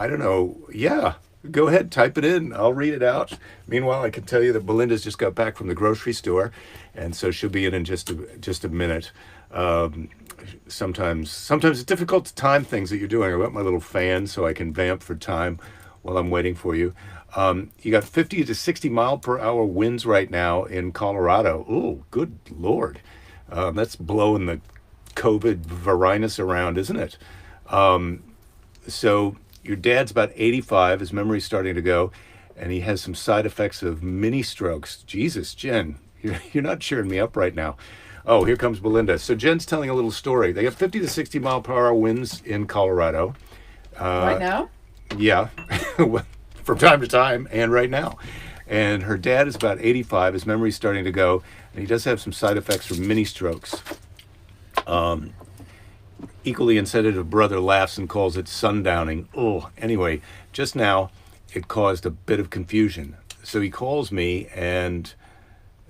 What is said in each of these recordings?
I don't know. Yeah, go ahead, type it in. I'll read it out. Meanwhile, I can tell you that Belinda's just got back from the grocery store, and so she'll be in just a minute. Um, sometimes it's difficult to time things that you're doing. I got my little fan so I can vamp for time while I'm waiting for you. You got 50 to 60 mile per hour winds right now in Colorado. Oh, good lord, that's blowing the COVID virus around, isn't it? So your dad's about 85. His memory's starting to go, and he has some side effects of mini strokes. Jesus, Jen, you're not cheering me up right now. Oh, here comes Belinda. So Jen's telling a little story. They have 50 to 60 mile per hour winds in Colorado. Right now? Yeah, from time to time, and right now. And her dad is about 85. His memory's starting to go, and he does have some side effects from mini strokes. Equally insensitive brother laughs and calls it sundowning. Oh, anyway, just now it caused a bit of confusion. So he calls me and,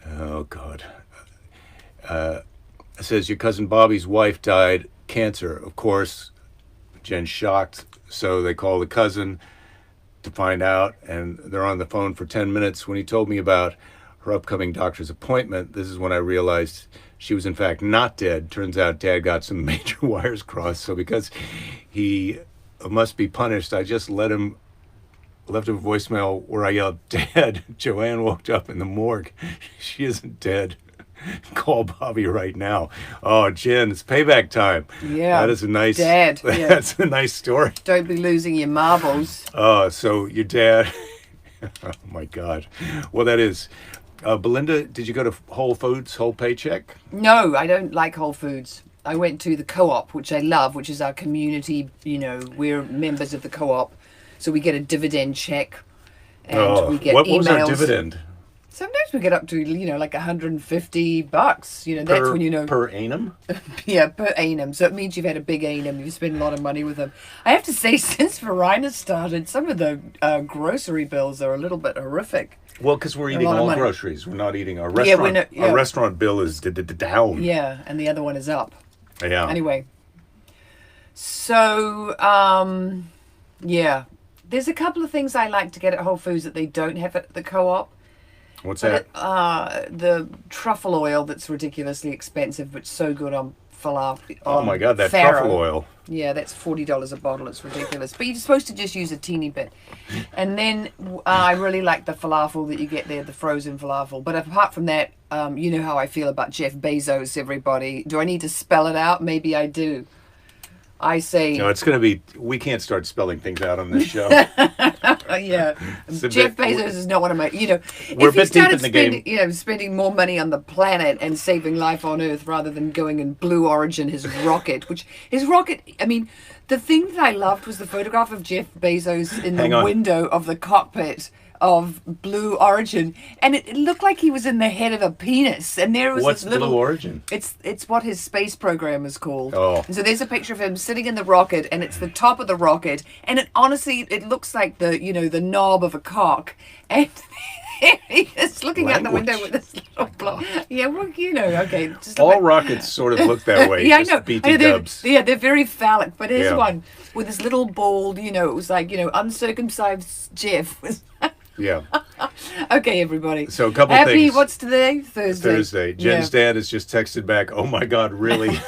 oh God, says your cousin Bobby's wife died cancer. Of course, Jen's shocked. So they call the cousin to find out, and they're on the phone for 10 minutes. When he told me about her upcoming doctor's appointment, this is when I realized she was in fact not dead. Turns out Dad got some major wires crossed. So because he must be punished, I just left him a voicemail where I yelled, "Dad, Joanne woke up in the morgue. She isn't dead. Call Bobby right now." Oh, Jen, it's payback time. Yeah. That is a nice. Dad. Yeah. That's a nice story. Don't be losing your marbles. So your dad. Oh my God. Well, that is. Belinda, did you go to Whole Foods, Whole Paycheck? No, I don't like Whole Foods. I went to the co-op, which I love, which is our community. We're members of the co-op. So we get a dividend check. And we get what emails. was our dividend? Sometimes we get up to, like $150. That's when Per annum? Yeah, per annum. So it means you've had a big annum. You've spent a lot of money with them. I have to say, since Verina started, some of the grocery bills are a little bit horrific. Well, because we're eating all groceries. We're not eating our restaurant. Yeah, our restaurant bill is down. Yeah, and the other one is up. Yeah. Anyway. So, yeah. There's a couple of things I like to get at Whole Foods that they don't have at the co-op. What's that? The truffle oil that's ridiculously expensive, but so good on falafel. Oh my God, that farro. truffle oil. Yeah, that's $40 a bottle. It's ridiculous. But you're supposed to just use a teeny bit. And then I really like the falafel that you get there, the frozen falafel. But apart from that, you know how I feel about Jeff Bezos, everybody. Do I need to spell it out? Maybe I do. I say... No, it's going to be... We can't start spelling things out on this show. Yeah. Jeff Bezos is not one of my... We're if a he bit deep in started the game. spending more money on the planet and saving life on Earth rather than going in Blue Origin, his rocket, the thing that I loved was the photograph of Jeff Bezos in the window of the cockpit of Blue Origin, and it looked like he was in the head of a penis. And there was What's this little Blue Origin? It's what his space program is called. Oh. And so there's a picture of him sitting in the rocket, and it's the top of the rocket, and it honestly looks like the knob of a cock, and he's looking out the window with this little blob. Yeah, well, okay. Just all rockets sort of look that way. Yeah, I know. BT dubs. They're very phallic, but here's one with this little bald. It was like uncircumcised Jeff. Yeah. Okay, everybody. So a couple Happy, things. what's today? Thursday. Jen's dad has just texted back, "Oh my God, really?"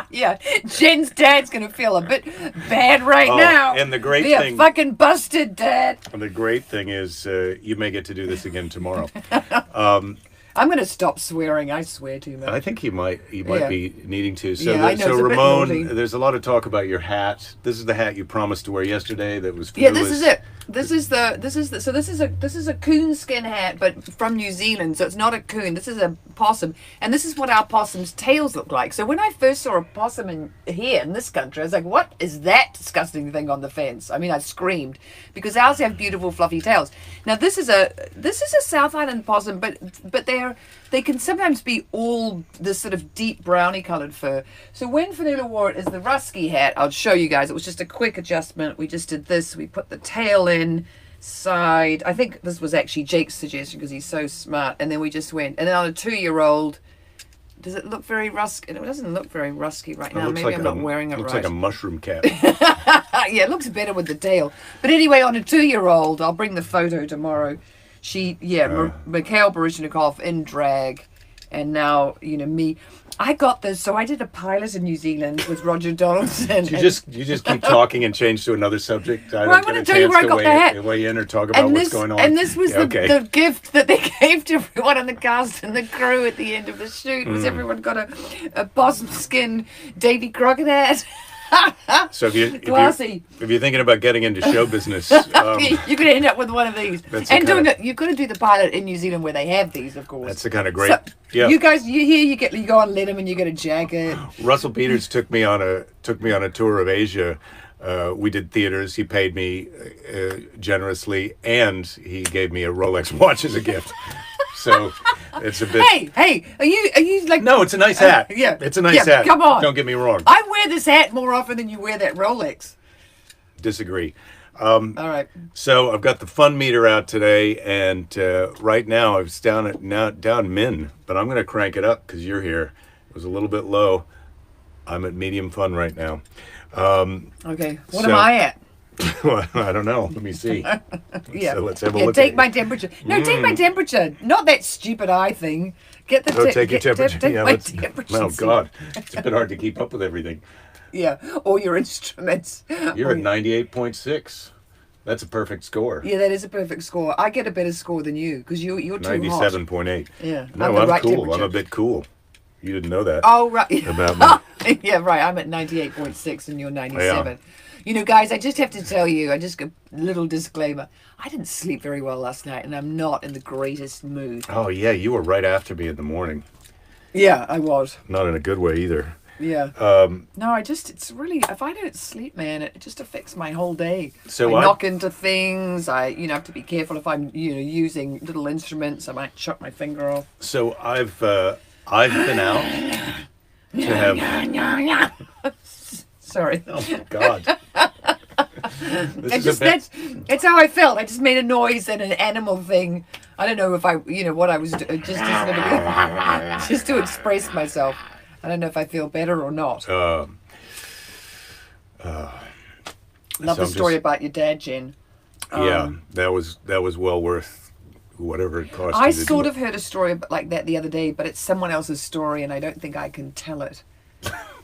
Yeah. Jen's dad's going to feel a bit bad right now. And the great They're thing... fucking busted, Dad. The great thing is you may get to do this again tomorrow. I'm going to stop swearing. I swear too much. I think he might be needing to. So, Yeah, I know, so it's a bit Ramon, naughty. there's a lot of talk about your hat. This is the hat you promised to wear yesterday. That was Yeah, this is it. This is a coonskin hat, but from New Zealand. So it's not a coon. This is a possum, and this is what our possum's tails look like. So when I first saw a possum in this country, I was like, "What is that disgusting thing on the fence?" I mean, I screamed because ours have beautiful fluffy tails. Now this is a South Island possum, but they can sometimes be all this sort of deep browny coloured fur. So when Fanula wore it as the Rusky hat, I'll show you guys. It was just a quick adjustment. We just did this. We put the tail in side. I think this was actually Jake's suggestion because he's so smart. And then we just went. And then on a 2-year-old, Does it look very rusky? It doesn't look very rusky right It now. looks Maybe like I'm not wearing it looks right. like a mushroom cap. Yeah, it looks better with the tail. But anyway, on a 2-year-old, I'll bring the photo tomorrow. Mikhail Baryshnikov in drag, and now me. I got this. So I did a pilot in New Zealand with Roger Donaldson. You just keep talking and change to another subject. I Well, I don't want get to a tell you chance where I to got the hat. weigh in or talk about what's going on. And this was Yeah, okay. the gift that they gave to everyone in the cast and the crew at the end of the shoot. Was everyone got a possum skin Davy Crockett hat? So if you're thinking about getting into show business, You're going to end up with one of these. That's And the doing kind it, you've got to do the pilot in New Zealand where they have these, of course. that's the kind of great. So, Yeah. You guys, you go on Letterman, you get a jacket. Russell Peters took me on a tour of Asia. We did theaters. He paid me generously, and he gave me a Rolex watch as a gift. So it's a bit. Hey, are you like? No, it's a nice hat. Yeah, it's a nice hat. Come on, don't get me wrong. I wear this hat more often than you wear that Rolex. Disagree. All right. So I've got the fun meter out today, and right now it's down min, but I'm going to crank it up because you're here. It was a little bit low. I'm at medium fun right now. Okay. What am I at? Well, I don't know. Let me see. Yeah. So let's have a look. Take my temperature. No, take my temperature. Not that stupid eye thing. Get the Take your temperature. Take Yeah, my let's- temperature. Oh God, it's a bit hard to keep up with everything. Yeah. All your instruments. You're at 98.6. That's a perfect score. Yeah, that is a perfect score. I get a better score than you because you're too hot. 97.8. Yeah. No, the I'm right cool. temperature. I'm a bit cool. You didn't know that Oh right. about me. Yeah, right. I'm at 98.6 and you're 97. Guys, I just have to tell you, a little disclaimer. I didn't sleep very well last night and I'm not in the greatest mood. Oh yeah, you were right after me in the morning. Yeah, I was. Not in a good way either. Yeah. No, it's really, if I don't sleep, man, it just affects my whole day. So I knock into things. I have to be careful if I'm, using little instruments. I might chop my finger off. So I've been out to have. Sorry. Oh my God. It's how I felt. I just made a noise and an animal thing. I don't know if I, what I was doing, just to express myself. I don't know if I feel better or not. Love the story about your dad, Jen. Yeah, that was well worth whatever it cost. I you to sort do of heard a story like that the other day, but it's someone else's story, and I don't think I can tell it.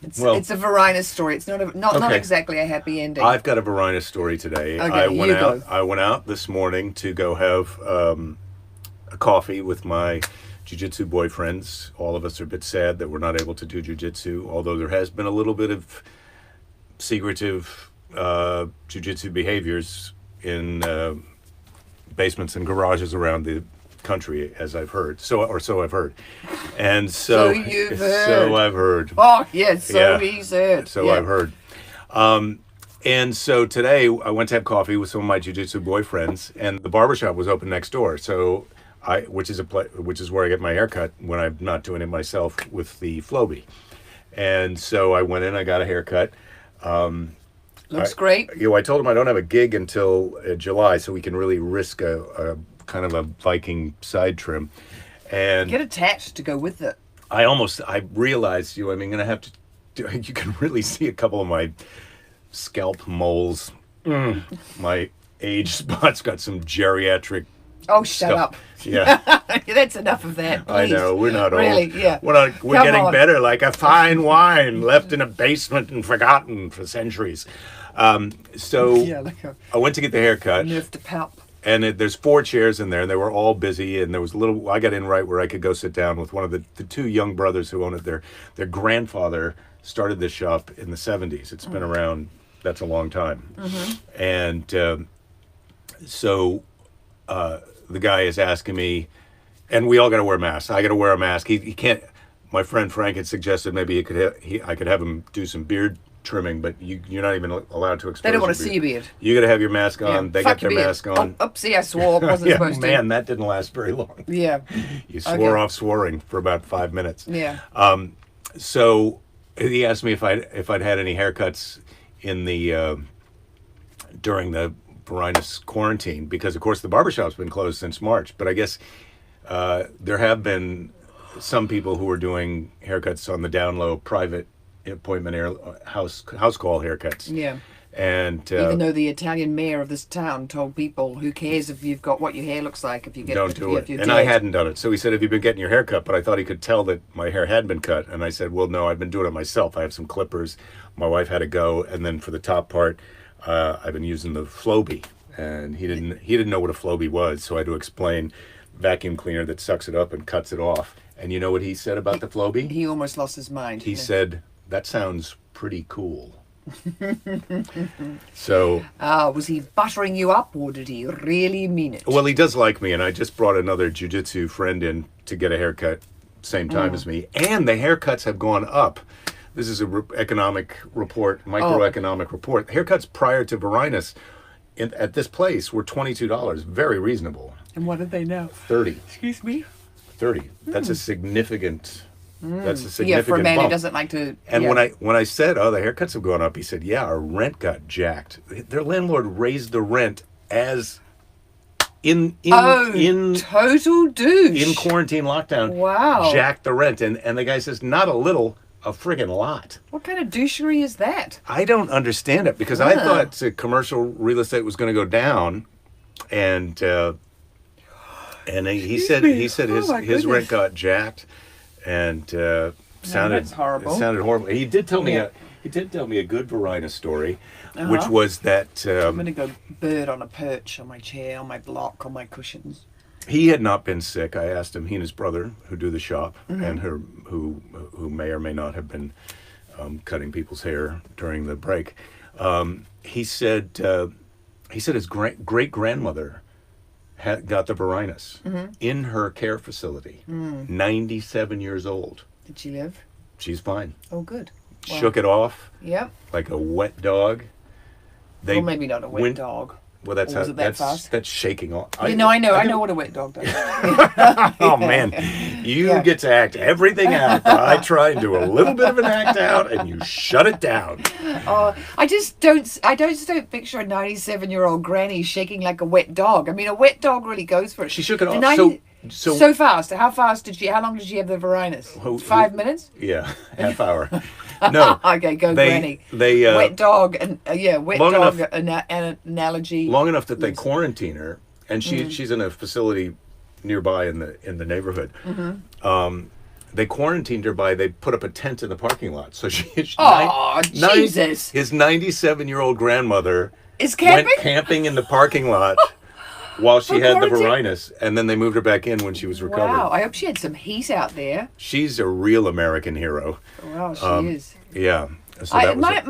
It's a Verina story. It's not exactly a happy ending. I've got a Verina story today. Okay, I went out this morning to go have a coffee with my jiu-jitsu boyfriends. All of us are a bit sad that we're not able to do jiu-jitsu, although there has been a little bit of secretive jiu-jitsu behaviors in basements and garages around the country, as I've heard. So I've heard. And so you've heard. So I've heard. Oh, yes, he's heard. So I've heard. And so today I went to have coffee with some of my jiu-jitsu boyfriends, and the barbershop was open next door. So which is where I get my haircut when I'm not doing it myself with the Flowbee. And so I went in, I got a haircut. Looks great. I told him I don't have a gig until July, so we can really risk a kind of a Viking side trim. And get attached to go with it. I realized, I'm going to have to you can really see a couple of my scalp moles. My age spot's got some geriatric. Oh, shut stuff. up. Yeah. That's enough of that, please. I know, we're not really, old. Yeah. We're Come getting on. better, like a fine wine left in a basement and forgotten for centuries. So I went to get the haircut. Nerve to palp. And there's 4 chairs in there, and they were all busy. And there was I got in right where I could go sit down with one of the 2 young brothers who own it. Their grandfather started this shop in the 70s. It's been around, that's a long time. Mm-hmm. And so the guy is asking me, and we all got to wear masks. I got to wear a mask. He can't. My friend Frank had suggested maybe I could have him do some beard trimming, but you're not even allowed to expose. They don't want to your see your beard. You got to have your mask on. Yeah. They Fuck got their your beard. mask on. Oh, oopsie, I swore. Wasn't supposed to. Man, that didn't last very long. Yeah. You swore off swearing for about 5 minutes. Yeah. So he asked me if I'd had any haircuts in the during the Verina's quarantine, because of course the barbershop's been closed since March, but I guess there have been some people who were doing haircuts on the down low, private appointment house call haircuts. Yeah. And Even though the Italian mayor of this town told people, who cares if you've got what your hair looks like if you get don't do it. if you're And dead. I hadn't done it. So he said, have you been getting your hair cut? But I thought he could tell that my hair had been cut. And I said, well, no, I've been doing it myself. I have some clippers. My wife had to go. And then for the top part, I've been using the Flowbee. And he didn't know what a Flowbee was. So I had to explain vacuum cleaner that sucks it up and cuts it off. And you know what he said about the Flowbee? He almost lost his mind. He said, that sounds pretty cool. So was he buttering you up, or did he really mean it? well, he does like me, and I just brought another jiu-jitsu friend in to get a haircut same time as me, and the haircuts have gone up. This is a economic report, microeconomic report. Haircuts prior to Varinus at this place were $22, very reasonable. And what did they know? 30. Excuse me? 30. That's a significant that's a Yeah, significant for a man who bump. doesn't like to. And yeah. when I said, "Oh, the haircuts have gone up," he said, "Yeah, our rent got jacked. Their landlord raised the rent as in total douche. in quarantine lockdown. Wow. Jacked the rent." And the guy says, "Not a little, a friggin' lot." What kind of douchery is that? I don't understand it because I thought commercial real estate was going to go down, and he said his rent got jacked, and sounded that's horrible. It sounded horrible. He did tell me a good Varinus story, which was that I'm gonna go bird on a perch on my chair, on my block, on my cushions. he had not been sick. I asked him. He and his brother, who do the shop, and who may or may not have been cutting people's hair during the break. He said his great grandmother got the Varinus in her care facility. 97 years old. Did she live? She's fine. Oh, good. Wow. Shook it off Yep. like a wet dog. Well, maybe not a wet dog. Well, that's Or was how it that that's fast? that's shaking off. I know what a wet dog does. Oh man, you get to act everything out. I try and do a little bit of an act out, and you shut it down. I just don't picture a 97-year-old granny shaking like a wet dog. I mean, a wet dog really goes for it. She shook it And off. So fast. How long did she have the Varinus? 5 minutes? Yeah, half hour. No. Okay, Granny. They wet dog and wet long dog enough- an analogy. long enough that they quarantine her, and she's in a facility nearby in the neighborhood. They quarantined her they put up a tent in the parking lot. So Jesus! His 97-year-old grandmother Is camping? went camping in the parking lot while she had the quarantine? Varinus, and then they moved her back in when she was recovered. Wow, I hope she had some heat out there. She's a real American hero. Wow, she is. Yeah. So that was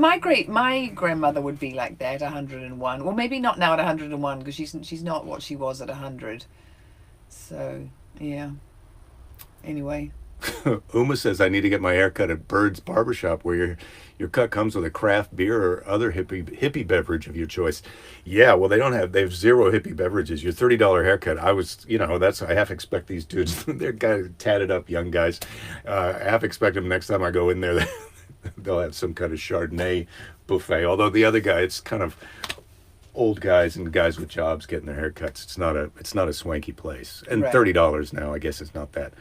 My grandmother would be like that, 101. Well, maybe not now at 101 because she's not what she was at 100. So yeah. Anyway. Uma says, I need to get my hair cut at Bird's Barbershop, where your cut comes with a craft beer or other hippie beverage of your choice. Yeah, well, they have zero hippie beverages. Your $30 haircut, I half expect these dudes, they're guys, tatted up young guys. I half expect them next time I go in there, they'll have some kind of Chardonnay buffet. Although the other guy, it's kind of old guys and guys with jobs getting their haircuts. It's not a swanky place. And Right. $30 now, I guess it's not that.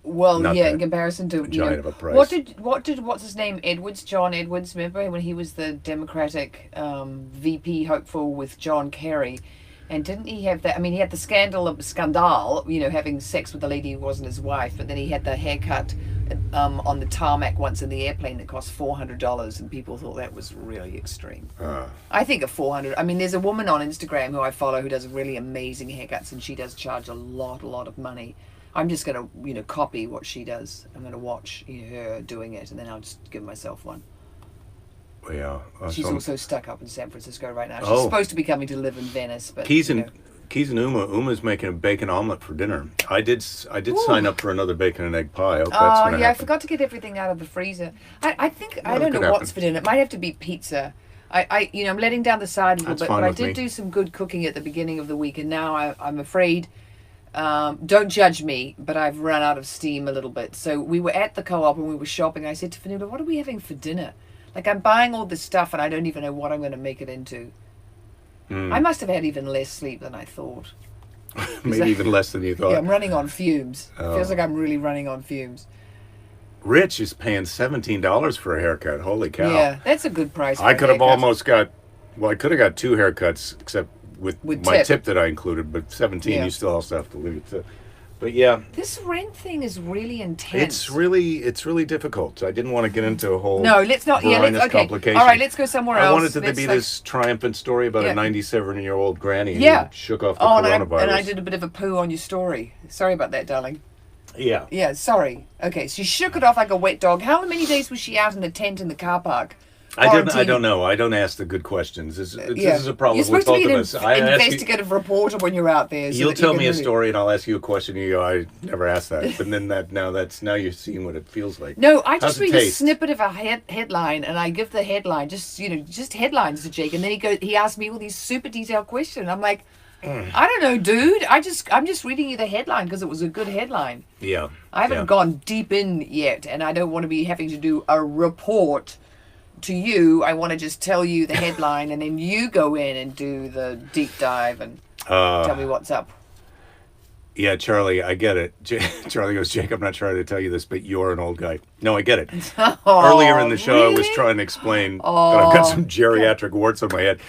Well, Not yeah, that in comparison to giant of a price. what's his name? John Edwards, remember when he was the Democratic VP hopeful with John Kerry, and didn't he have that? I mean, he had the scandal, having sex with a lady who wasn't his wife, but then he had the haircut on the tarmac once in the airplane that cost $400, and people thought that was really extreme. I think at $400. I mean, there's a woman on Instagram who I follow who does really amazing haircuts, and she does charge a lot of money. I'm just going to, copy what she does. I'm going to watch her doing it, and then I'll just give myself one. Yeah. She's also stuck up in San Francisco right now. She's Oh. supposed to be coming to live in Venice, but Keys and Uma's making a bacon omelet for dinner. I did sign up for another bacon and egg pie. I hope that's Oh, going to yeah, I happen. forgot to get everything out of the freezer. I think, I Well, don't it know could what's happen. for dinner. It might have to be pizza. I'm letting down the side a little That's bit, fine but I with did me. do some good cooking at the beginning of the week, and now I'm afraid, don't judge me, but I've run out of steam a little bit. So we were at the co-op and we were shopping. I said to Fanula, what are we having for dinner? Like, I'm buying all this stuff and I don't even know what I'm going to make it into. I must have had even less sleep than I thought. Maybe even less than you thought. Yeah, I'm running on fumes. Feels like I'm really running on fumes. Rich is paying $17 for a haircut. Holy cow! Yeah, that's a good price. For I a could have haircut. almost got. Well, I could have got 2 haircuts, except with my tip that I included. But 17, Yeah. you still also have to leave it to. But yeah, This rent thing is really intense. it's really difficult. I didn't want to get into a whole No, let's not. Yeah, let's. Okay. complication. All right, let's go somewhere else. I wanted it to Let's, be like- this triumphant story about Yeah. a 97-year-old granny Yeah. who shook off the Oh, coronavirus. and I did a bit of a poo on your story. Sorry about that, darling. Yeah. Yeah, sorry. Okay, she shook it off like a wet dog. How many days was she out in the tent in the car park? I Quarantining? don't know. I don't ask the good questions. This Yeah. is a problem You're with supposed to both be of an us. I ask you, investigative reporter when you're out there. So you'll that tell you me can a really- story and I'll ask you a question and you go, I never asked that. But then now you're seeing what it feels like. No, I How's just it read a taste? snippet of a headline, and I give the headline, just headlines to Jake, and then he asks me all these super detailed questions. I'm like, I don't know, dude. I'm just reading you the headline because it was a good headline. Yeah. I haven't yeah. gone deep in yet, and I don't want to be having to do a report to you. I want to just tell you the headline, and then you go in and do the deep dive and tell me what's up. Yeah, Charlie, I get it. Charlie goes, Jake, I'm not trying to tell you this, but you're an old guy. No, I get it. Earlier in the show, I was really? trying to explain that I've got some geriatric warts on my head.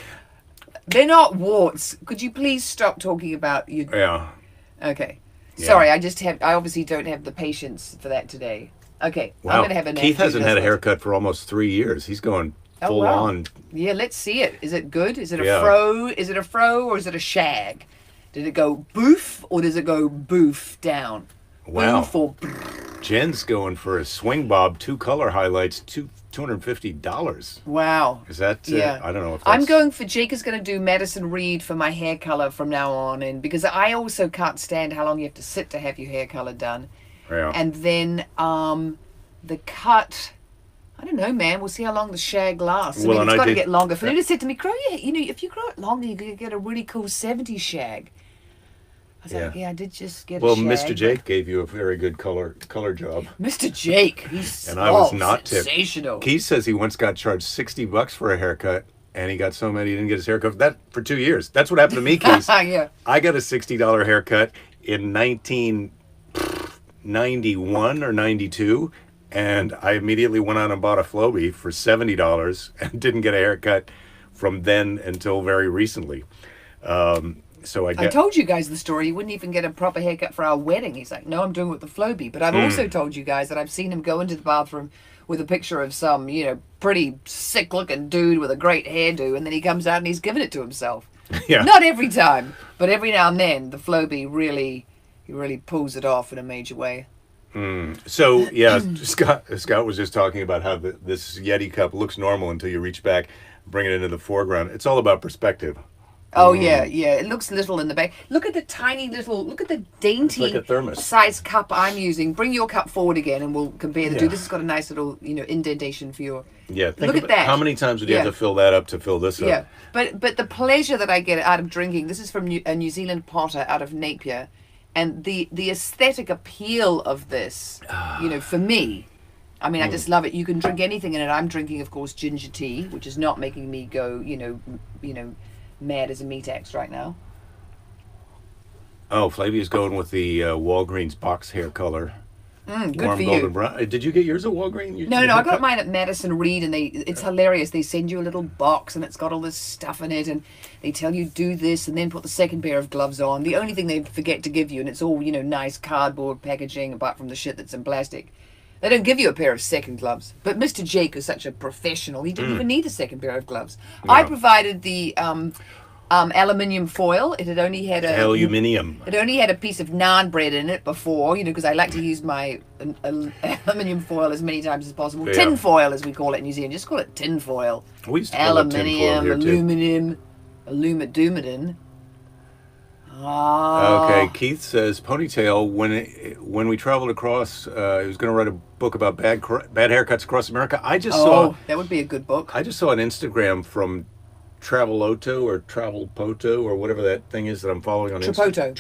They're not warts. Could you please stop talking about you? Yeah. Okay. Yeah. Sorry, I obviously don't have the patience for that today. Okay. I'm Wow. going to have a Keith nap. hasn't had a haircut for almost 3 years. He's going Oh, full wow. on. Yeah, let's see it. Is it good? Is it a Yeah. fro? Is it a fro or is it a shag? Did it go boof or does it go boof down? Wow. Boof or Jen's going for a swing bob, 2 color highlights, $250. wow. Is that? Yeah. I don't know if that's... I'm going for Jake is going to do Madison Reed for my hair color from now on, and because I also can't stand how long you have to sit to have your hair color done. Yeah. And then the cut, I don't know, man. We'll see how long the shag lasts. Well, I and mean, it's I got to did- get longer. Belinda said to me, grow your, if you grow it longer, you could get a really cool 70s shag. I was like, Yeah. yeah, I did just get Well, a shag. Mr. Jake gave you a very good color job. Mr. Jake, he's And I was not tipped. sensational. Keith says he once got charged $60 for a haircut, and he got so mad he didn't get his haircut for 2 years. That's what happened to me, Keith. Yeah. I got a $60 haircut in 1991 or 92, and I immediately went out and bought a Flowbee for $70 and didn't get a haircut from then until very recently. So I told you guys the story. He wouldn't even get a proper haircut for our wedding. He's like, no, I'm doing it with the Flowbee. But I've also told you guys that I've seen him go into the bathroom with a picture of some, pretty sick-looking dude with a great hairdo, and then he comes out and he's giving it to himself. yeah. Not every time, but every now and then, the Flowbee really pulls it off in a major way. So yeah, Scott was just talking about how this Yeti cup looks normal until you reach back, bring it into the foreground. It's all about perspective. Oh yeah. It looks little in the back. Look at the dainty It's like a thermos. size cup I'm using. Bring your cup forward again, and we'll compare the two. Yeah. This has got a nice little indentation for your. Yeah, Look at that. How many times would you Yeah. have to fill that up to fill this up? Yeah, but the pleasure that I get out of drinking. This is from a New Zealand potter out of Napier, and the aesthetic appeal of this, for me. I mean, I just love it. You can drink anything in it. I'm drinking, of course, ginger tea, which is not making me go, mad as a meat axe right now. Oh, Flavia's going with the Walgreens box hair color. Good Warm for golden you. brown. Did you get yours at Walgreens? No, I got mine at Madison Reed, and it's hilarious. They send you a little box, and it's got all this stuff in it, and they tell you do this, and then put the second pair of gloves on. The only thing they forget to give you, and it's all nice cardboard packaging, apart from the shit that's in plastic. They don't give you a pair of second gloves. But Mr. Jake is such a professional; he didn't even need a second pair of gloves. No. I provided the aluminium foil. It had only had Aluminium. It only had a piece of naan bread in it before, because I like to use my aluminium foil as many times as possible. Yeah. Tin foil, as we call it in New Zealand. Just call it tin foil. We used to call it tin foil Aluminium, here, too. aluminum, aluminum. Ah. Okay, Keith says ponytail. When we traveled across, he was going to write a book about bad haircuts across America. I just saw that would be a good book. an Instagram from Traveloto or Travelpoto or whatever that thing is that I'm following on Trapoto.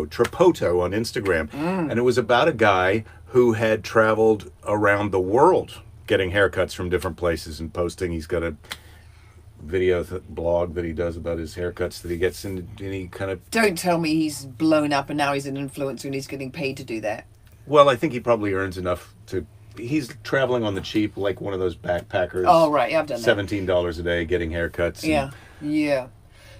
Trapoto on Instagram, and it was about a guy who had traveled around the world getting haircuts from different places and posting. He's got a blog that he does about his haircuts that he gets in any kind of. Don't tell me he's blown up and now he's an influencer and he's getting paid to do that. Well, I think he probably earns enough to. He's traveling on the cheap, like one of those backpackers. Oh, right. Yeah, I've done that. $17 a day getting haircuts. Yeah. Yeah.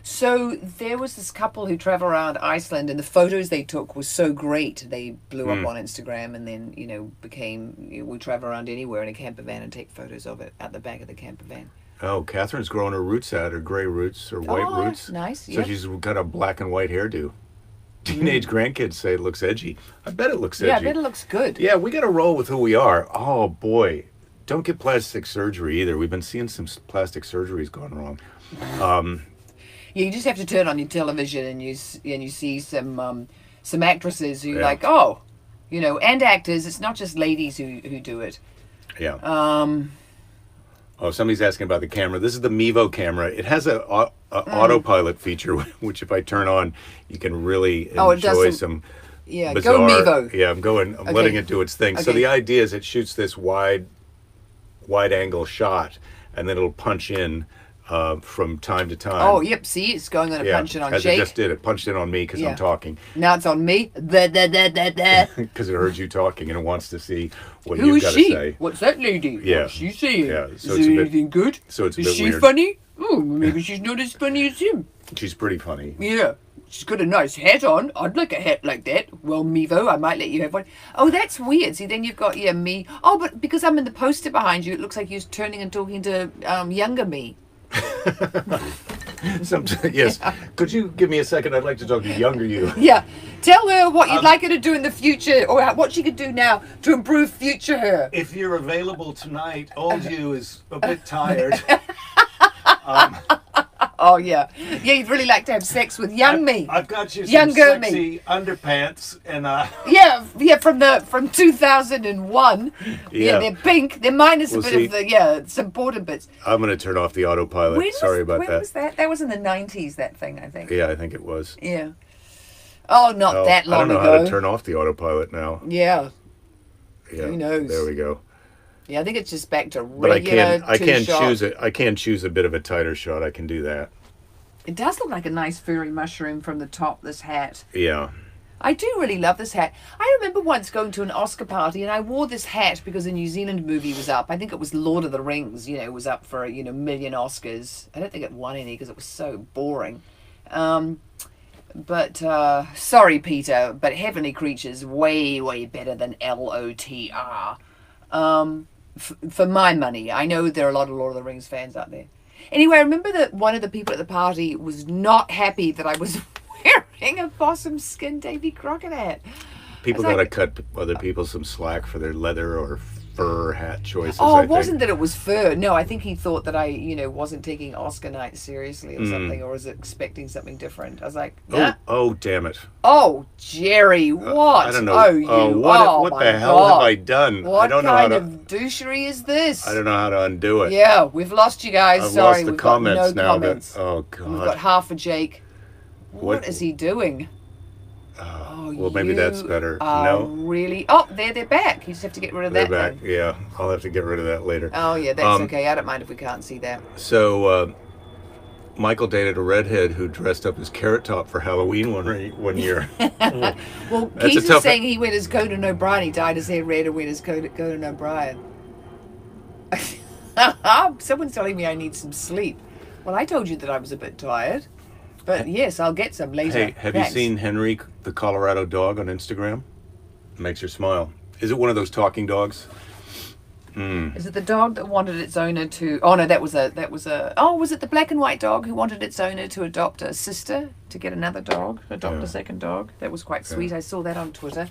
So there was this couple who travel around Iceland, and the photos they took was so great. They blew up on Instagram, and then we travel around anywhere in a camper van and take photos of it at the back of the camper van. Oh, Catherine's growing her roots out, her gray roots or white roots. Nice. So she's got a black and white hairdo. Teenage grandkids say it looks edgy. I bet it looks edgy. Yeah, I bet it looks good. Yeah, we got to roll with who we are. Oh boy, don't get plastic surgery either. We've been seeing some plastic surgeries going wrong. Yeah, you just have to turn on your television and you see some actresses who and actors. It's not just ladies who do it. Yeah. Oh, somebody's asking about the camera. This is the Mevo camera. It has a autopilot feature, which if I turn on, you can really enjoy some. Yeah, bizarre, go Mevo. Yeah, I'm letting it do its thing. Okay. So the idea is it shoots this wide angle shot, and then it'll punch in from time to time. Oh, yep. See, it's going on a punch in on as Jake. It just did. It punched in on me because I'm talking. Now it's on me. Because it heard you talking and it wants to see what Who you've got to say. What's that lady? Yeah. What's she saying? Yeah. So is there anything good? So it's a is bit she weird. Funny? Oh, maybe she's not as funny as him. She's pretty funny. Yeah. She's got a nice hat on. I'd like a hat like that. Well, Mevo, I might let you have one. Oh, that's weird. See, then you've got, me. Oh, but because I'm in the poster behind you, it looks like you're turning and talking to younger me. Yes. Yeah. Could you give me a second? I'd like to talk to younger you. Yeah. Tell her what you'd like her to do in the future, or what she could do now to improve future her. If you're available tonight, old you is a bit tired. Oh, yeah. Yeah, you'd really like to have sex with young me. I've got you some younger sexy underpants and Yeah, from 2001. Yeah, they're pink. They're minus a bit of the some border bits. I'm going to turn off the autopilot. Sorry about that. When was that? That was in the 90s, that thing, I think. Yeah, I think it was. Yeah. Oh, not that long ago. I don't know how to turn off the autopilot now. Yeah. Yeah. Who knows? There we go. Yeah, I think it's just back to regular. But I can choose it. I can choose a bit of a tighter shot. I can do that. It does look like a nice furry mushroom from the top, this hat. Yeah. I do really love this hat. I remember once going to an Oscar party and I wore this hat because a New Zealand movie was up. I think it was Lord of the Rings, was up for, million Oscars. I don't think it won any because it was so boring. But sorry, Peter, but Heavenly Creatures way, way better than LOTR. For my money. I know there are a lot of Lord of the Rings fans out there. Anyway, I remember that one of the people at the party was not happy that I was wearing a possum skin Davy Crockett hat. People got to cut other people some slack for their leather or fur hat choices. Oh, it wasn't that it was fur. No, I think he thought that I, wasn't taking Oscar night seriously or something, or was expecting something different. I was like, nah. Oh, damn it. Oh, Jerry, what? I don't know. Oh, what the hell have I done? What I don't know kind of douchery is this? I don't know how to undo it. Yeah, we've lost you guys. I've Sorry, lost the we've comments got no now. comments. Oh, God. We've got half a Jake. What is he doing? Well, maybe that's better. No, really. Oh, they're back. You just have to get rid of that. They're back. Then. Yeah, I'll have to get rid of that later. Oh yeah, that's okay. I don't mind if we can't see that. So, Michael dated a redhead who dressed up as Carrot Top for Halloween one year. Well, Keith is saying he went as Conan O'Brien. He dyed his hair red and went as Conan O'Brien. Someone's telling me I need some sleep. Well, I told you that I was a bit tired. But yes, I'll get some later. Hey, have you seen Henry, the Colorado dog, on Instagram? It makes her smile. Is it one of those talking dogs? Is it the dog that wanted its owner to? Oh no, that was a. Oh, was it the black and white dog who wanted its owner to adopt a sister to get another dog, a second dog? That was quite sweet. I saw that on Twitter.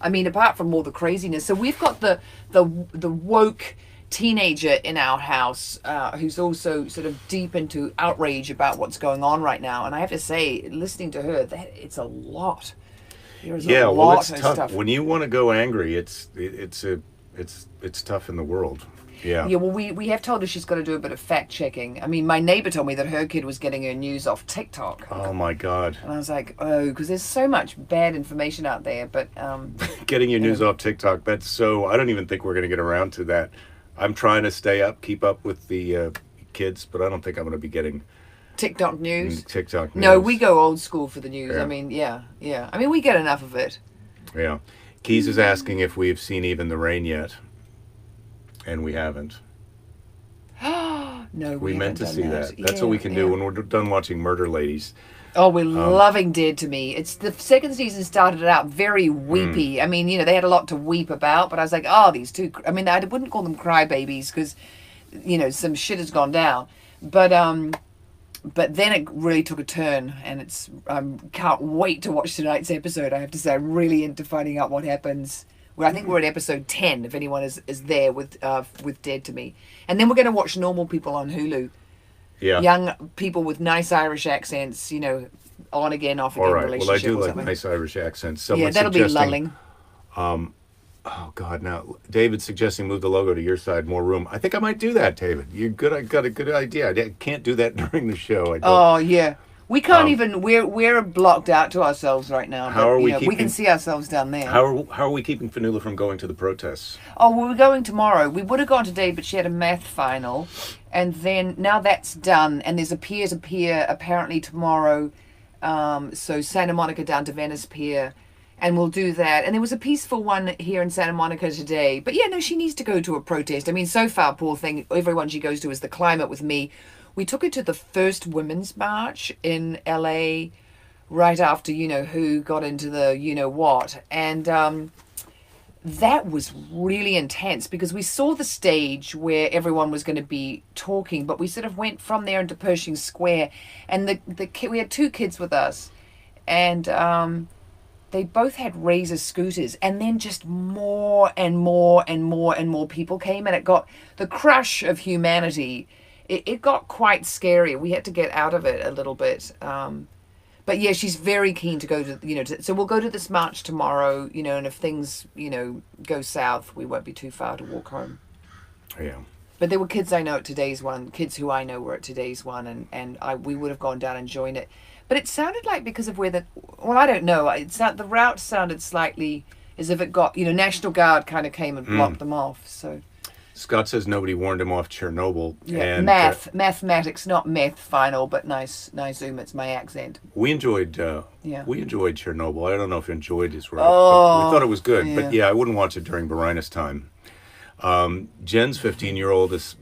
I mean, apart from all the craziness, so we've got the woke teenager in our house who's also sort of deep into outrage about what's going on right now, and I have to say, listening to her, that it's a lot. There's a lot well, it's of tough stuff. when you want to go angry. It's tough in the world. Yeah. Well, we have told her she's got to do a bit of fact checking. I mean, my neighbor told me that her kid was getting her news off TikTok. Oh my God. And I was like, oh, because there's so much bad information out there. But getting your news off TikTok, I don't even think we're going to get around to that. I'm trying to keep up with the kids, but I don't think I'm going to be getting TikTok news. TikTok news. No, we go old school for the news. Yeah. I mean, yeah. I mean, we get enough of it. Yeah. Keys is asking if we've seen Even the Rain yet, and we haven't. No, We meant to haven't see done that. That's what we can do when we're done watching Murder Ladies. Oh, we're loving Dead to Me. It's the second season started out very weepy. I mean, they had a lot to weep about, but I was like, oh, these two. I mean, I wouldn't call them crybabies because, some shit has gone down. But then it really took a turn, and it's can't wait to watch tonight's episode. I have to say, I'm really into finding out what happens. Well, I think we're at episode 10. If anyone is there with Dead to Me, and then we're going to watch Normal People on Hulu. Yeah. Young people with nice Irish accents, on again, off again All right. relationship. Well, I do or like something. nice Irish accents. Yeah, Someone's that'll be suggesting, lulling. Oh God! Now David's suggesting move the logo to your side, more room. I think I might do that, David. You're good. I got a good idea. I can't do that during the show. I don't. Oh yeah, we can't even. We're blocked out to ourselves right now. How are we We keeping- can see ourselves down there. How are we keeping Fanula from going to the protests? Oh, well, we're going tomorrow. We would have gone today, but she had a math final, and then now that's done. And there's a peer-to-peer apparently tomorrow. So Santa Monica down to Venice Pier. And we'll do that. And there was a peaceful one here in Santa Monica today. But yeah, no, she needs to go to a protest. I mean, so far, poor thing, everyone she goes to is the climate with me. We took her to the first Women's March in LA right after, who got into the what. And that was really intense because we saw the stage where everyone was going to be talking, but we sort of went from there into Pershing Square. And we had two kids with us. And they both had Razor scooters, and then just more and more and more and more people came, and it got the crush of humanity. It got quite scary. We had to get out of it a little bit. But yeah, she's very keen to go to, so we'll go to this march tomorrow, and if things, go south, we won't be too far to walk home. Yeah. But there were kids I know at today's one, kids who I know were at today's one, and we would have gone down and joined it. But it sounded like because of where I don't know. The route sounded slightly as if it got, National Guard kind of came and blocked them off. So Scott says nobody warned him off Chernobyl. yeah, And, mathematics, not meth final, but nice zoom. It's my accent. we enjoyed Yeah. we enjoyed Chernobyl. I don't know if enjoyed is right. Oh, but we thought it was good. yeah. But yeah, I wouldn't watch it during Varinus time. Jen's 15-year-old is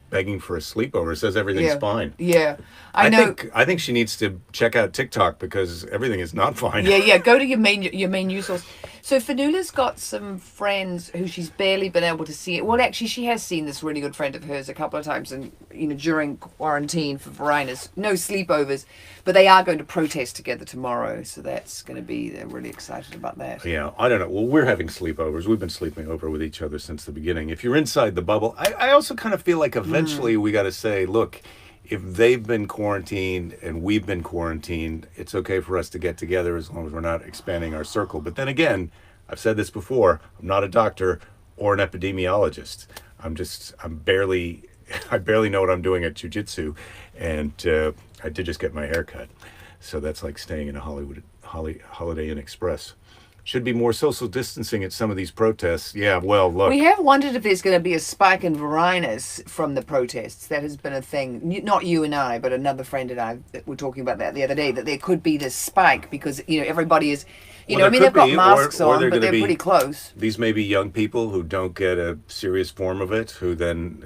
begging for a sleepover. Says everything's Yeah. fine. Yeah, I know. I think she needs to check out TikTok because everything is not fine. Yeah. Go to your main news source. So Fanula's got some friends who she's barely been able to see. Well, actually, she has seen this really good friend of hers a couple of times, and during quarantine for Varinus. No sleepovers, but they are going to protest together tomorrow. So that's going to be. They're really excited about that. Yeah, I don't know. Well, we're having sleepovers. We've been sleeping over with each other since the beginning. If you're inside the bubble, I also kind of feel like eventually we got to say, look, if they've been quarantined and we've been quarantined, it's okay for us to get together as long as we're not expanding our circle. But then again, I've said this before, I'm not a doctor or an epidemiologist. I barely know what I'm doing at jiu-jitsu, and I did just get my hair cut. So that's like staying in a Holiday Inn Express. Should be more social distancing at some of these protests. Yeah, well, look. We have wondered if there's going to be a spike in Varinus from the protests. That has been a thing. Not you and I, but another friend and I were talking about that the other day, that there could be this spike because, everybody is, they've got masks on, but they're pretty close. These may be young people who don't get a serious form of it, who then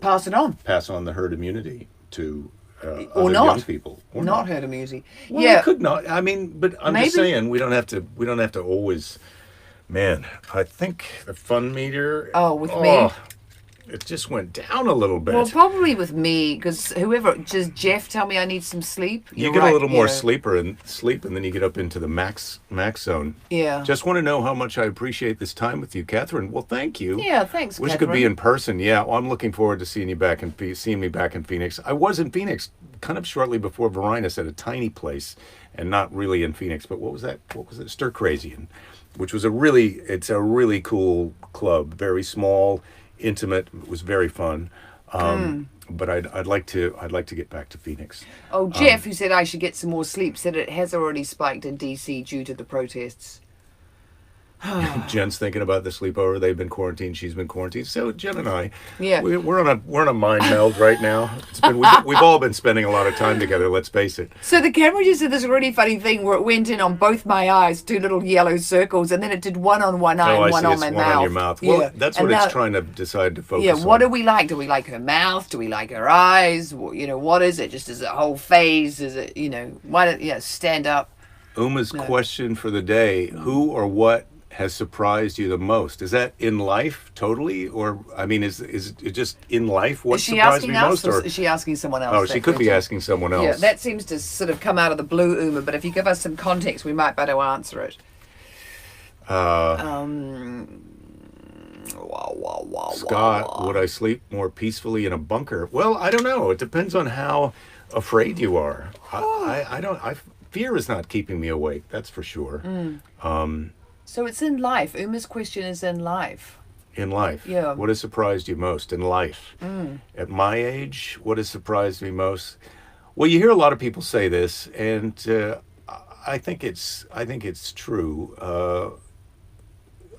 Pass it on. pass on the herd immunity to Or other not. young people. Or Not herd immunity. Well, yeah. it could not. I mean, but I'm just Maybe. saying we don't have to always. Man, I think the fun meter. With me? It just went down a little bit. Well, probably with me, because does Jeff tell me I need some sleep? you You're get right, a little more yeah. sleep, and then you get up into the max zone. Yeah. Just want to know how much I appreciate this time with you, Catherine. Well, thank you. Yeah, thanks, Wish it Catherine. could be in person. Yeah, well, I'm looking forward to seeing me back in Phoenix. I was in Phoenix kind of shortly before Varinus at a tiny place, and not really in Phoenix. But what was that? Stir Crazy, which was it's a really cool club, very small, intimate. It was very fun. But I'd like to get back to Phoenix. Oh, Jeff, who said I should get some more sleep, said it has already spiked in DC due to the protests. Jen's thinking about the sleepover. They've been quarantined. She's been quarantined. So Jen and I, Yeah. we're on a mind meld right now. We've all been spending a lot of time together. Let's face it. So the camera just did this really funny thing where it went in on both my eyes, 2 little yellow circles, and then it did one on one eye Oh, and I one see. on It's my one mouth. on your mouth. Well, Yeah. that's And what it's now- trying to decide to focus Yeah, on. what do we like? Do we like her mouth? Do we like her eyes? What is it? Just is it whole face? Is it, why don't, stand up? Uma's question for the day: who or what has surprised you the most? Is that in life totally, or I mean, is it just in life? What Is she surprised asking me us, most? or is she asking someone else? Oh, she that could be question? asking someone else. Yeah, that seems to sort of come out of the blue, Uma. But if you give us some context, we might better answer it. Scott, would I sleep more peacefully in a bunker? Well, I don't know. It depends on how afraid you are. I don't. Fear is not keeping me awake. That's for sure. So it's in life. Uma's question is in life. In life, Yeah. what has surprised you most in life? At my age, what has surprised me most? Well, you hear a lot of people say this, and I think it's true.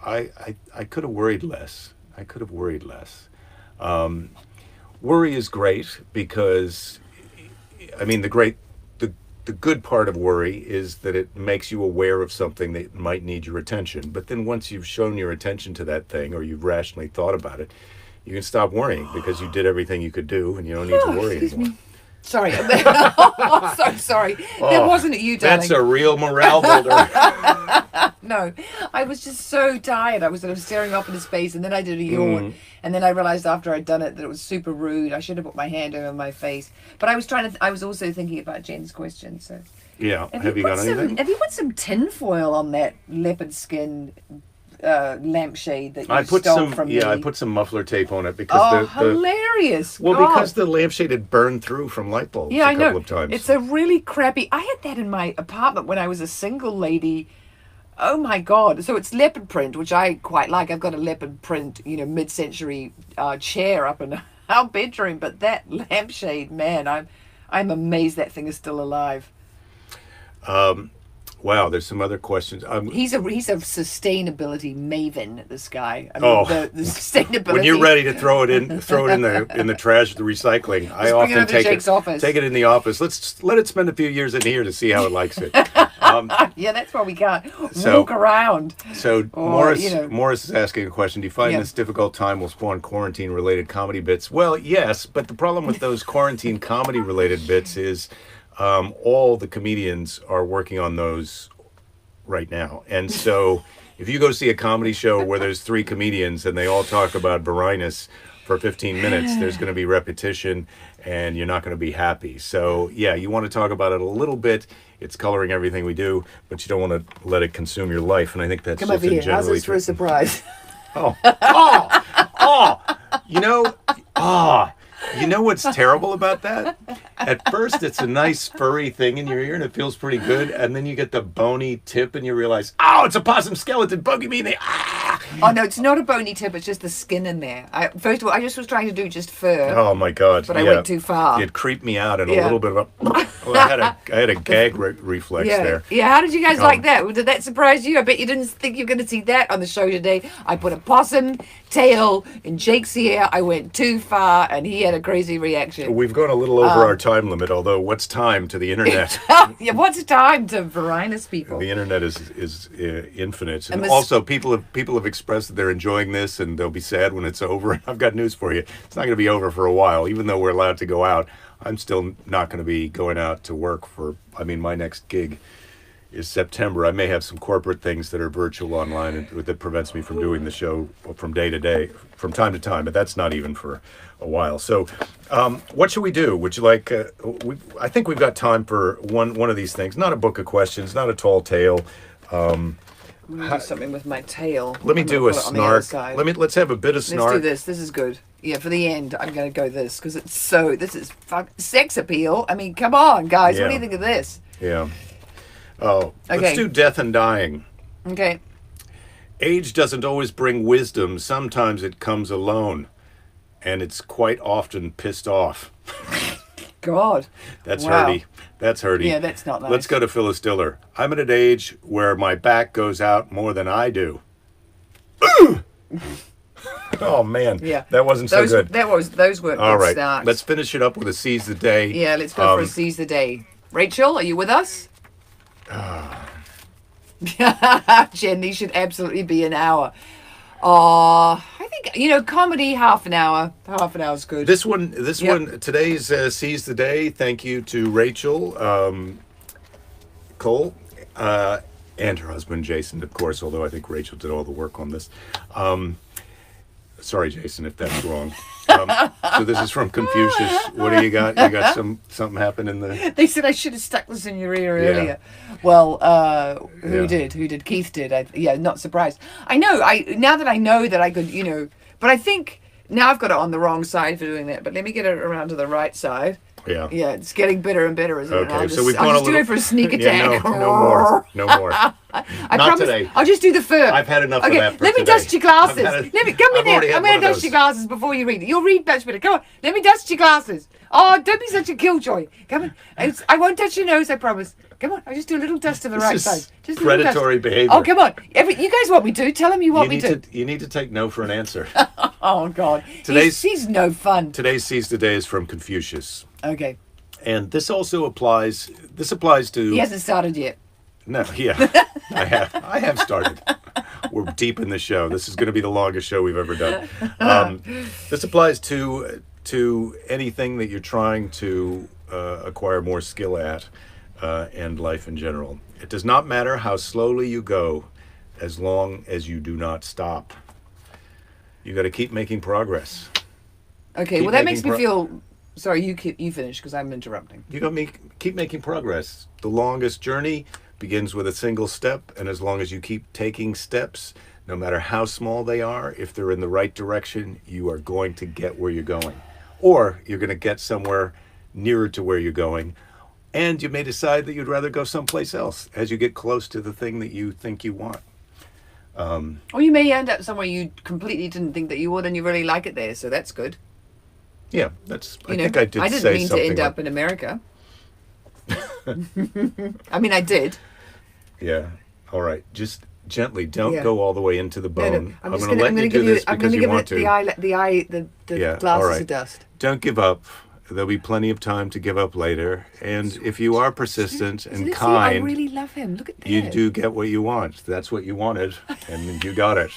I could have worried less. I could have worried less. Worry is great because, I mean, the good part of worry is that it makes you aware of something that might need your attention. But then once you've shown your attention to that thing, or you've rationally thought about it, you can stop worrying because you did everything you could do, and you don't need to worry anymore. Sorry. I'm so sorry. That wasn't you, darling. That's a real morale builder. No, I was just so tired. I was sort of staring up in his face, and then I did a yawn, and then I realized after I'd done it that it was super rude. I should have put my hand over my face, but I was also thinking about Jen's question. So, Yeah. Have you got anything? Have you put some tinfoil on that leopard skin lampshade that you I put stole some. from Yeah, me? I put some muffler tape on it because Oh, the hilarious! well, God. because the lampshade had burned through from light bulbs Yeah, a I know. couple of times. It's a really crappy. I had that in my apartment when I was a single lady. Oh my God! So it's leopard print, which I quite like. I've got a leopard print, mid-century chair up in our bedroom. But that lampshade, man, I'm amazed that thing is still alive. Wow, there's some other questions. He's a sustainability maven. This guy. I mean, Oh. the sustainability. When you're ready to throw it in the trash, the recycling, I bring it often over to Jake's office. take it in the office. Let's let it spend a few years in here to see how it likes it. Yeah, that's why we can't So- walk around. So Or, Morris is asking a question. Do you find Yeah. this difficult time will spawn quarantine-related comedy bits? Well, yes, but the problem with those quarantine comedy-related bits is all the comedians are working on those right now. And so if you go see a comedy show where there's 3 comedians and they all talk about Varinus for 15 minutes, there's going to be repetition and you're not going to be happy. So, yeah, you want to talk about it a little bit. It's coloring everything we do, but you don't want to let it consume your life. And I think that's Come just over here. How's generally this for a surprise? you know what's terrible about that? At first, it's a nice furry thing in your ear, and it feels pretty good. And then you get the bony tip, and you realize, oh, it's a possum skeleton bugging me in the Oh no, it's not a bony tip. It's just the skin in there. First of all, I just was trying to do just fur. Oh my God! But I went too far. It creeped me out, and a Yeah. little bit of a. Well, I had a gag reflex Yeah, there. yeah. How did you guys like that? Did that surprise you? I bet you didn't think you were going to see that on the show today. I put a possum tail in Jake's ear. I went too far, and he had a crazy reaction. We've gone a little over our time limit. Although, what's time to the internet? Yeah, what's time to Varinus people? The internet is infinite, and And also people have expressed that they're enjoying this, and they'll be sad when it's over. I've got news for you: it's not going to be over for a while. Even though we're allowed to go out, I'm still not going to be going out to work for. I mean, my next gig is September. I may have some corporate things that are virtual online, and that prevents me from doing the show from day to day, from time to time. But that's not even for a while. So, what should we do? Would you like? I think we've got time for one of these things. Not a book of questions, not a tall tale. I'm gonna do something with my tail. Let me I'm do gonna a put it on the other snark. side. Let's have a bit of Let's snark. do this. This is good. Yeah, for the end, I'm going to go this because this is sex appeal. I mean, come on, guys. What do Yeah. you think of this? Yeah. Oh, Okay. let's do death and dying. Okay. Age doesn't always bring wisdom. Sometimes it comes alone, and it's quite often pissed off. God. That's Wow. hurty. That's hurty. Yeah, that's not nice. Let's go to Phyllis Diller. I'm at an age where my back goes out more than I do. Oh man, Yeah. that wasn't so good. Those weren't All good right, starts. let's finish it up with a seize the day. Yeah, let's go for a seize the day. Rachel, are you with us? Jen, these should absolutely be an hour. I think, comedy, half an hour. Half an hour's good. This one, Yep. today's seize the day. Thank you to Rachel Cole and her husband Jason, of course. Although I think Rachel did all the work on this. Sorry, Jason, if that's wrong. So this is from Confucius. What do you got? You got something happened in the... They said I should have stuck this in your ear Yeah. earlier. Well, who Yeah. did? Who did? Keith did. Not surprised. I know. Now that I know that I could, but I think now I've got it on the wrong side for doing that. But let me get it around to the right side. Yeah. Yeah, it's getting better and better, isn't it? Okay, I'll so we've I'll gone a just do little... it for a sneak Yeah, attack. no more. No more. I Not promise. today. I'll just do the fur. I've had enough of Okay, that for let me today. dust your glasses. I've had Let me come I've in there. already had I'm going one to of dust your those. glasses before you read it. You'll read much better. Come on, let me dust your glasses. Oh, don't be such a killjoy. Come on. I won't touch your nose, I promise. Come on, I'll just do a little dust to the right is side. Just a little dust. predatory behavior. Oh, come on. You guys want me to? Tell them you want me to. You need to take no for an answer. Oh, God. Today's- He's no fun. Today's seize the day is from Confucius. Okay. And this also applies. This applies to. He hasn't started yet. No, yeah, I have started. We're deep in the show. This is going to be the longest show we've ever done. This applies to anything that you're trying to acquire more skill at, and life in general. It does not matter how slowly you go, as long as you do not stop. You got to keep making progress. Okay, Keep well, that makes making me feel... Sorry, you finish because I'm interrupting. You got me. Keep making progress. The longest journey begins with a single step, and as long as you keep taking steps, no matter how small they are, if they're in the right direction, you are going to get where you're going, or you're going to get somewhere nearer to where you're going, and you may decide that you'd rather go someplace else as you get close to the thing that you think you want. Or you may end up somewhere you completely didn't think that you would, and you really like it there, so that's good. Yeah, that's. I You know, think I did. I didn't say mean to something end like, up in America. I mean, I did. Yeah. All right. Just gently. Don't Yeah. go all the way into the No, bone. no, I'm just going to let I'm you gonna do give this I'm because gonna you give want it to. the Yeah, glasses all right. of dust. Don't give up. There'll be plenty of time to give up later. And if you are persistent and See, I kind, really love him. Look at that. you do get what you want. That's what you wanted, and you got it.